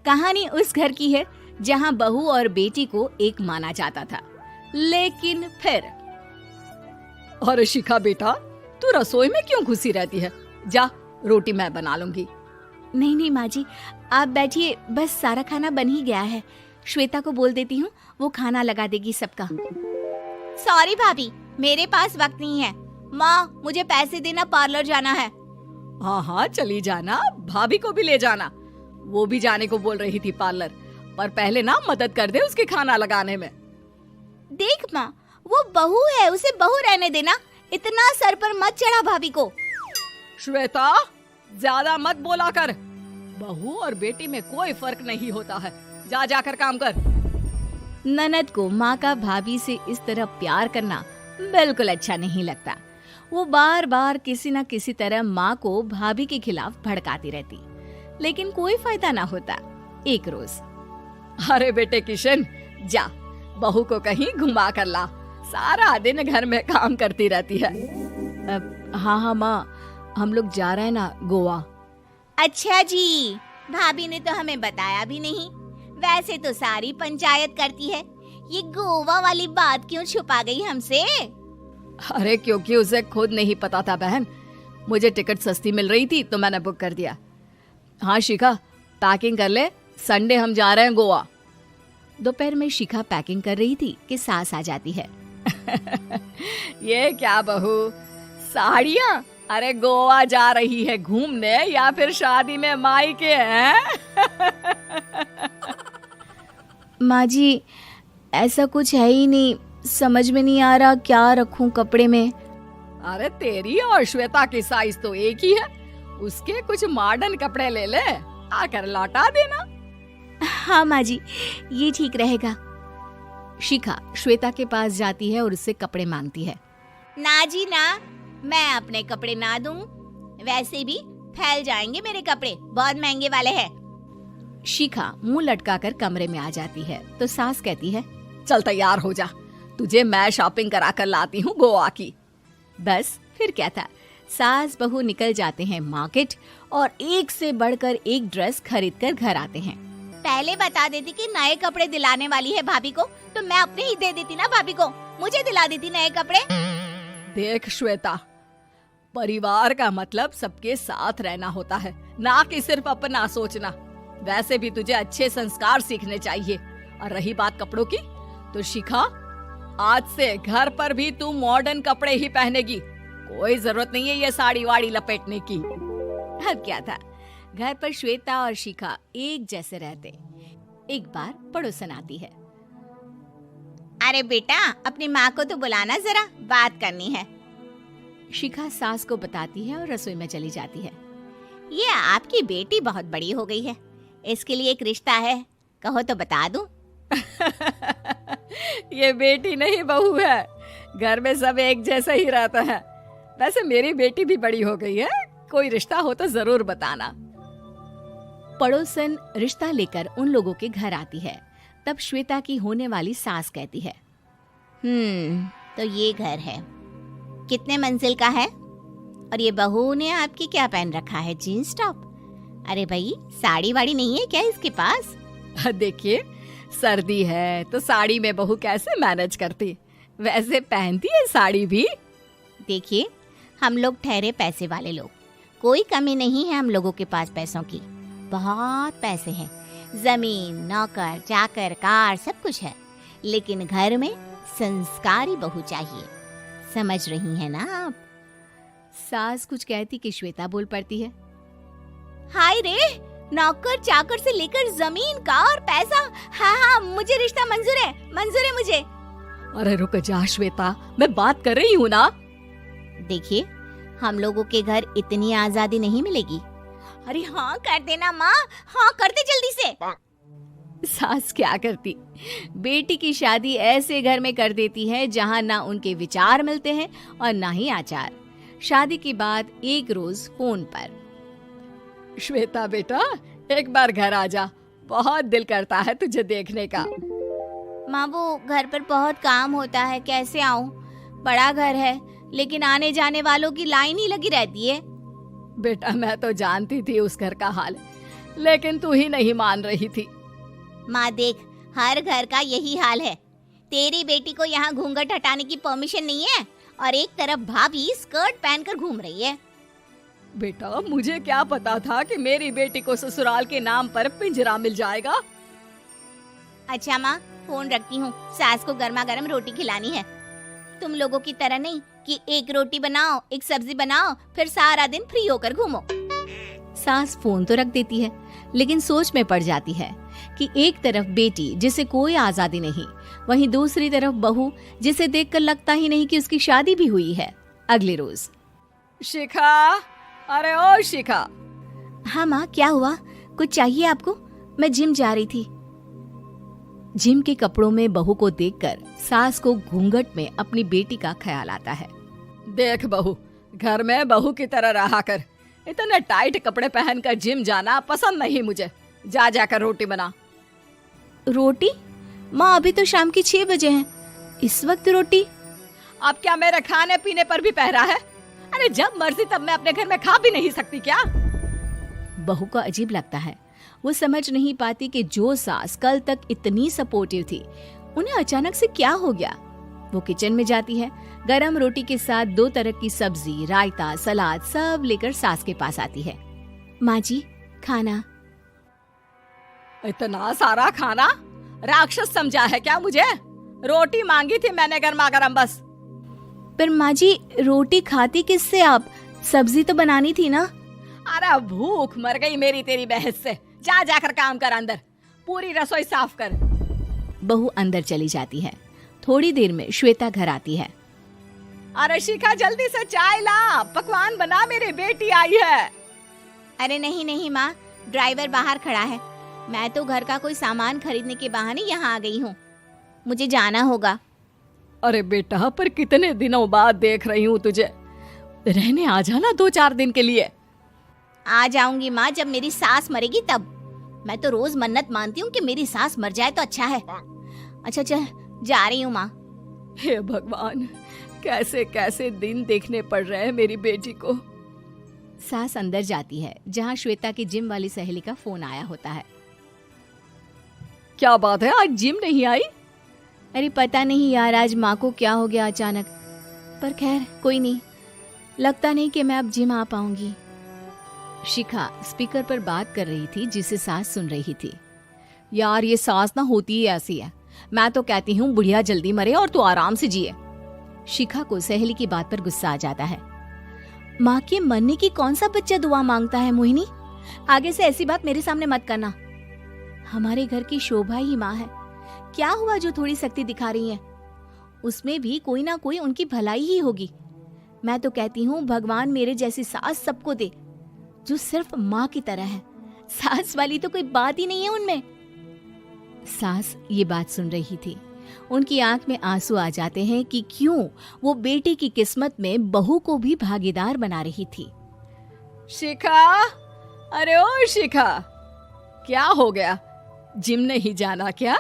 कहानी उस घर की है जहाँ बहू और बेटी को एक माना जाता था, लेकिन फिर। अरे शिखा बेटा, तू रसोई में क्यों घुसी रहती है? जा, रोटी मैं बना लूंगी। नहीं नहीं माँ जी, आप बैठिए, बस सारा खाना बन ही गया है। श्वेता को बोल देती हूँ, वो खाना लगा देगी सबका। सॉरी भाभी, मेरे पास वक्त नहीं है। माँ, मुझे पैसे देना, पार्लर जाना है। हाँ हाँ चली जाना, भाभी को भी ले जाना। वो भी जाने को बोल रही थी पार्लर, पर पहले ना मदद कर दे उसके खाना लगाने में। देख माँ, वो बहू है, उसे बहू रहने देना, इतना सर पर मत चढ़ा भाभी को। श्वेता, ज्यादा मत बोला कर। बहू और बेटी में कोई फर्क नहीं होता है। जा जाकर काम कर। ननद को माँ का भाभी से इस तरह प्यार करना बिल्कुल अच्छा नहीं लगता। वो बार बार किसी न किसी तरह माँ को भाभी के खिलाफ भड़काती रहती, लेकिन कोई फायदा ना होता। एक रोज, अरे बेटे किशन, जा बहू को कहीं घुमा कर ला, सारा दिन घर में काम करती रहती है। हाँ हाँ माँ, हम लोग जा रहे हैं ना गोवा। अच्छा जी, भाभी ने तो हमें बताया भी नहीं। वैसे तो सारी पंचायत करती है, ये गोवा वाली बात क्यों छुपा गई हमसे? अरे क्योंकि उसे खुद नहीं पता था बहन। मुझे टिकट सस्ती मिल रही थी तो मैंने बुक कर दिया। हाँ शिखा, पैकिंग कर ले, संडे हम जा रहे हैं गोवा। दोपहर में शिखा पैकिंग कर रही थी कि सास आ जाती है। ये क्या बहू, साड़ियाँ? अरे गोवा जा रही है घूमने या फिर शादी में मायके हैं? माँ जी, ऐसा कुछ है ही नहीं, समझ में नहीं आ रहा क्या रखूं कपड़े में। अरे तेरी और श्वेता की साइज तो एक ही है, उसके कुछ मॉडर्न कपड़े ले ले, आकर लौटा देना। हाँ माँ जी, ये ठीक रहेगा। शिखा श्वेता के पास जाती है और उससे कपड़े मांगती है। ना जी ना, मैं अपने कपड़े ना दूं, वैसे भी फैल जाएंगे मेरे कपड़े, बहुत महंगे वाले हैं। शिखा मुंह लटकाकर कमरे में आ जाती है तो सास कहती है, चल तैयार हो जा, तुझे मैं शॉपिंग करा कर लाती हूँ गोवा की। बस फिर क्या था, सास बहू निकल जाते हैं मार्केट और एक से बढ़कर एक ड्रेस खरीद कर घर आते हैं। पहले बता देती कि नए कपड़े दिलाने वाली है भाभी को, तो मैं अपने ही दे देती ना भाभी को, मुझे दिला देती नए कपड़े। देख श्वेता, परिवार का मतलब सबके साथ रहना होता है, ना कि सिर्फ अपना सोचना। वैसे भी तुझे अच्छे संस्कार सीखने चाहिए। और रही बात कपड़ों की, तो शिखा, आज से घर पर भी तू मॉडर्न कपड़े ही पहनेगी। कोई जरूरत नहीं है ये साड़ी वाड़ी लपेटने की। अब क्या था, घर पर श्वेता और शिखा एक जैसे रहते। एक बार पड़ोसन आती है। अरे बेटा, अपनी माँ को तो बुलाना, जरा बात करनी है। शिखा सास को बताती है और रसोई में चली जाती है। ये आपकी बेटी बहुत बड़ी हो गई है, इसके लिए एक रिश्ता है, कहो तो बता दूं। ये बेटी नहीं बहू है, घर में सब एक जैसा ही रहता है। वैसे मेरी बेटी भी बड़ी हो गई है, कोई रिश्ता हो तो जरूर बताना। पड़ोसन रिश्ता लेकर उन लोगों के घर आती है। तब श्वेता की होने वाली सास कहती है, तो ये घर है, कितने मंजिल का है? और ये बहू ने आपकी क्या पहन रखा है, जीन्स टॉप? अरे भाई, साड़ी वाड़ी नहीं है क्या इसके पास? देखिए, सर्दी है तो साड़ी में बहू कैसे मैनेज करती, वैसे पहनती है साड़ी भी। देखिए, हम लोग ठहरे पैसे वाले लोग, कोई कमी नहीं है हम लोगों के पास पैसों की, बहुत पैसे हैं, जमीन, नौकर चाकर, कार, सब कुछ है, लेकिन घर में संस्कारी बहू चाहिए। समझ रही हैं ना आप? सास कुछ कहती कि श्वेता बोल पड़ती है, हाय रे, नौकर चाकर से लेकर जमीन, कार, पैसा, हाँ हाँ, मुझे रिश्ता मंजूर है, मंजूर है मुझे। अरे रुक जा श्वेता, मैं बात कर रही हूँ ना। देखिए, हम लोगों के घर इतनी आजादी नहीं मिलेगी। अरे हाँ कर देना माँ, हाँ कर दे जल्दी से। सास क्या करती, बेटी की शादी ऐसे घर में कर देती है जहाँ ना उनके विचार मिलते हैं और ना ही आचार। शादी के बाद एक रोज फोन पर, श्वेता बेटा, एक बार घर आ जा, बहुत दिल करता है तुझे देखने का। माँ, वो घर पर बहुत काम होता है, कैसे आऊँ? बड़ा घर है, लेकिन आने जाने वालों की लाइन ही लगी रहती है। बेटा, मैं तो जानती थी उस घर का हाल। लेकिन तू ही नहीं मान रही थी। माँ देख, हर घर का यही हाल है। तेरी बेटी को यहाँ घूंघट हटाने की परमिशन नहीं है और एक तरफ भाभी स्कर्ट पहनकर घूम रही है। बेटा, मुझे क्या पता था कि मेरी बेटी को ससुराल के नाम पर पिंजरा मिल जाएगा। अच्छा माँ, फोन रखती हूँ, सास को गर्मा गर्म रोटी खिलानी है। तुम लोगों की तरह नहीं कि एक रोटी बनाओ, एक सब्जी बनाओ, फिर सारा दिन फ्री होकर घूमो। सास फोन तो रख देती है, लेकिन सोच में पड़ जाती है कि एक तरफ बेटी जिसे कोई आजादी नहीं, वहीं दूसरी तरफ बहू जिसे देखकर लगता ही नहीं कि उसकी शादी भी हुई है। अगले रोज। शिखा, अरे ओ शिखा। हाँ माँ, क्या हुआ? कुछ चाहिए आपको? मैं जिम जा रही थी। जिम के कपड़ों में बहू को देखकर सास को घूंघट में अपनी बेटी का ख्याल आता है। देख बहू, घर में बहू की तरह रहा कर। इतने टाइट कपड़े पहनकर जिम जाना पसंद नहीं मुझे। जा जाकर रोटी बना। रोटी? माँ, अभी तो शाम के 6 बजे हैं, इस वक्त रोटी? अब क्या मेरे खाने पीने पर भी पहरा है? अरे जब मर्जी तब मैं अपने घर में खा भी नहीं सकती क्या? बहू को अजीब लगता है। वो समझ नहीं पाती कि जो सास कल तक इतनी सपोर्टिव थी, उन्हें अचानक से क्या हो गया। वो किचन में जाती है, गरम रोटी के साथ 2 तरह की सब्जी, रायता, सलाद सब लेकर सास के पास आती है। माँ जी, खाना। इतना सारा खाना? राक्षस समझा है क्या मुझे? रोटी मांगी थी मैंने गर्मा गर्म बस। पर माँ जी, रोटी खाती किससे आप? सब्जी तो बनानी थी ना। अरे भूख मर गई मेरी तेरी बहस से। जा जाकर काम कर, अंदर पूरी रसोई साफ कर। बहू अंदर चली जाती है। थोड़ी देर में श्वेता घर आती है। अरे शिखा, जल्दी से चाय ला, पकवान बना, मेरी बेटी आई है। अरे नहीं नहीं माँ, ड्राइवर बाहर खड़ा है। मैं तो घर का कोई सामान खरीदने के बहाने यहाँ आ गई हूँ, मुझे जाना होगा। अरे बेटा, पर कितने दिनों बाद देख रही हूँ तुझे। रहने आ जाना 2-4 दिन के लिए। आ जाऊंगी माँ, जब मेरी सास मरेगी तब। मैं तो रोज मन्नत मानती हूँ कि मेरी सास मर जाए तो अच्छा है। अच्छा चल, जा रही हूँ माँ। हे भगवान, कैसे कैसे दिन देखने पड़ रहे हैं मेरी बेटी को। सास अंदर जाती है, जहाँ श्वेता की जिम वाली सहेली का फोन आया होता है। क्या बात है, आज जिम नहीं आई? अरे पता नहीं यार, आज माँ को क्या हो गया अचानक। पर खैर कोई नहीं, लगता नहीं कि मैं अब जिम आ पाऊंगी। शिखा स्पीकर पर बात कर रही थी, जिसे सास सुन रही थी। यार, ये सास ना होती ही ऐसी है। मैं तो कहती हूँ बुढ़िया जल्दी मरे और तू आराम से जिए। शिखा को सहेली की बात पर गुस्सा आ जाता है। माँ के मरने की कौन सा बच्चा दुआ मांगता है मोहिनी? आगे से ऐसी बात मेरे सामने मत करना। हमारे घर की शोभा ही माँ है। क्या हुआ जो थोड़ी शक्ति दिखा रही है? उसमें भी कोई ना कोई उनकी भलाई ही होगी। मैं तो कहती हूँ भगवान मेरे जैसी सास सबको दे, जो सिर्फ माँ की तरह है। सास वाली तो कोई बात ही नहीं है उनमें। सास ये बात सुन रही थी। उनकी आंख में आंसू आ जाते हैं कि क्यों वो बेटे की किस्मत में बहू को भी भागीदार बना रही थी। शिखा, अरे ओ शिखा, क्या हो गया? जिम नहीं जाना क्या?